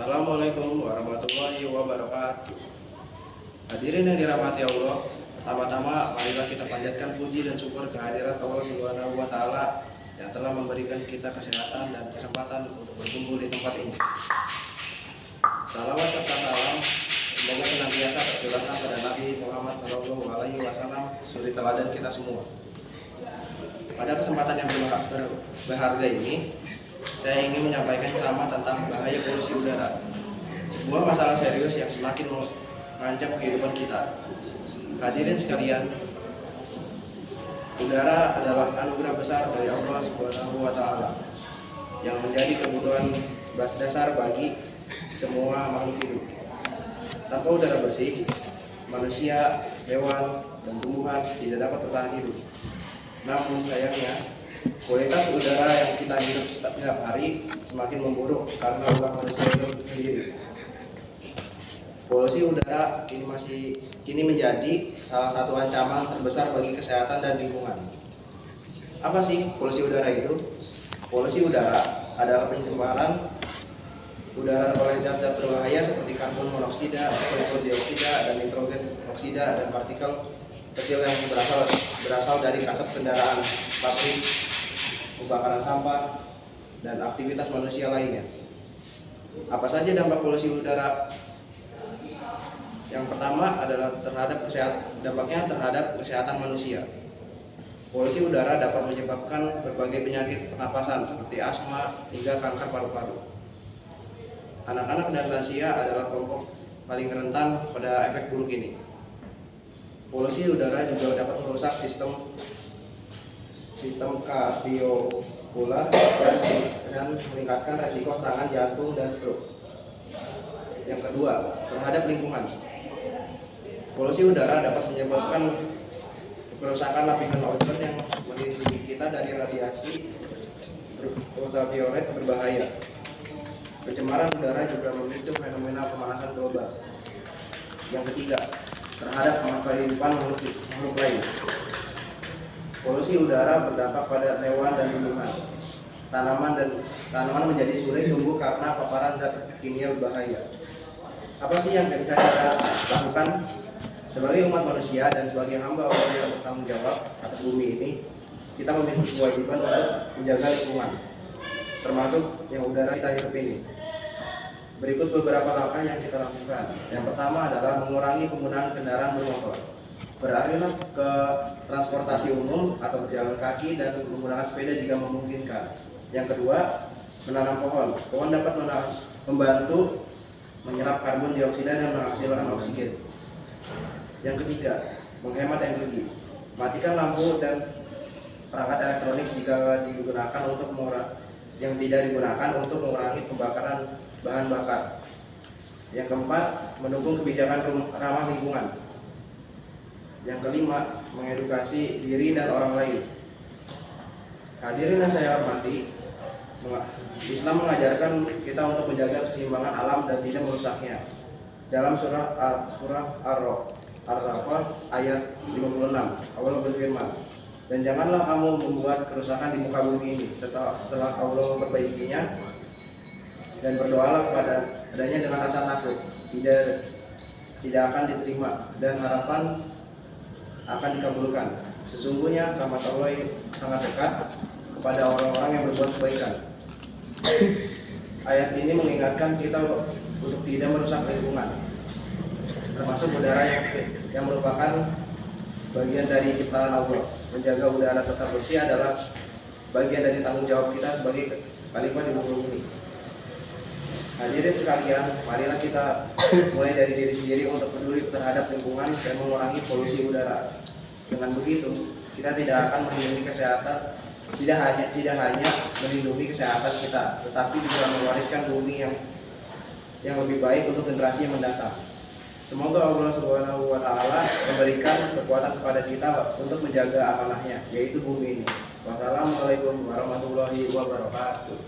Assalamualaikum warahmatullahi wabarakatuh. Hadirin yang dirahmati Allah, pertama-tama marilah kita panjatkan puji dan syukur kehadirat Allah Subhanahu wa taala yang telah memberikan kita kesehatan dan kesempatan untuk berkumpul di tempat ini. Salawat serta salam semoga senantiasa tercurahkan pada Nabi Muhammad SAW, suri teladan kita semua. Pada kesempatan yang berharga ini, saya ingin menyampaikan ceramah tentang bahaya polusi udara, sebuah masalah serius yang semakin mengancam kehidupan kita. Hadirin sekalian, udara adalah anugerah besar dari Allah Subhanahu wa taala yang menjadi kebutuhan dasar bagi semua makhluk hidup. Tanpa udara bersih, manusia, hewan, dan tumbuhan tidak dapat bertahan hidup. Namun sayangnya, kualitas udara yang kita hidup setiap hari semakin memburuk karena ulah manusia itu sendiri. Polusi udara kini menjadi salah satu ancaman terbesar bagi kesehatan dan lingkungan. Apa sih polusi udara itu? Polusi udara adalah pencemaran udara oleh zat-zat berbahaya seperti karbon monoksida, sulfur dioksida, dan nitrogen oksida, dan partikel kecil yang berasal dari asap kendaraan, pabrik, pembakaran sampah, dan aktivitas manusia lainnya. Apa saja dampak polusi udara? Yang pertama adalah dampaknya terhadap kesehatan manusia. Polusi udara dapat menyebabkan berbagai penyakit pernapasan seperti asma hingga kanker paru-paru. Anak-anak dan lansia adalah kelompok paling rentan pada efek buruk ini. Polusi udara juga dapat merusak sistem kardiovaskular dan meningkatkan resiko serangan jantung dan stroke. Yang kedua, terhadap lingkungan. Polusi udara dapat menyebabkan kerusakan lapisan ozon yang melindungi kita dari radiasi ultraviolet berbahaya. Pencemaran udara juga memicu fenomena pemanasan global. Yang ketiga, terhadap kehidupan makhluk lain. Polusi udara berdampak pada hewan dan tumbuhan. Tanaman menjadi sulit tumbuh karena paparan zat kimia berbahaya. Apa sih yang bisa kita lakukan sebagai umat manusia dan sebagai hamba Allah yang bertanggung jawab atas bumi ini? Kita memiliki kewajiban untuk menjaga lingkungan, termasuk yang udara kita hidup ini. Berikut beberapa langkah yang kita lakukan. Yang pertama adalah mengurangi penggunaan kendaraan bermotor. Beralihlah ke transportasi umum atau berjalan kaki dan menggunakan sepeda jika memungkinkan. Yang kedua, menanam pohon. Pohon dapat membantu menyerap karbon dioksida dan menghasilkan oksigen. Yang ketiga, menghemat energi. Matikan lampu dan perangkat elektronik jika digunakan yang tidak digunakan untuk mengurangi pembakaran bahan bakar. Yang keempat, mendukung kebijakan ramah lingkungan. Yang kelima, mengedukasi diri dan orang lain. Hadirin yang saya hormati, Islam mengajarkan kita untuk menjaga keseimbangan alam dan tidak merusaknya. Dalam surah Ar-Ra'd ayat 56, Allah berfirman, "Dan janganlah kamu membuat kerusakan di muka bumi ini setelah Allah memperbaikinya, dan berdoalah kepadanya dengan rasa takut, tidak akan diterima, dan harapan akan dikabulkan. Sesungguhnya rahmat Allah sangat dekat kepada orang-orang yang berbuat kebaikan." Ayat ini mengingatkan kita untuk tidak merusak lingkungan, termasuk udara yang merupakan bagian dari ciptaan Allah. Menjaga udara tetap bersih adalah bagian dari tanggung jawab kita sebagai khalifah di bumi ini. Hadirin sekalian, marilah kita mulai dari diri sendiri untuk peduli terhadap lingkungan dan mengurangi polusi udara. Dengan begitu, kita tidak akan melindungi kesehatan, tidak hanya melindungi kesehatan kita, tetapi juga mewariskan bumi yang lebih baik untuk generasi yang mendatang. Semoga Allah Subhanahu wa taala memberikan kekuatan kepada kita untuk menjaga amanahnya, yaitu bumi ini. Wassalamualaikum warahmatullahi wabarakatuh.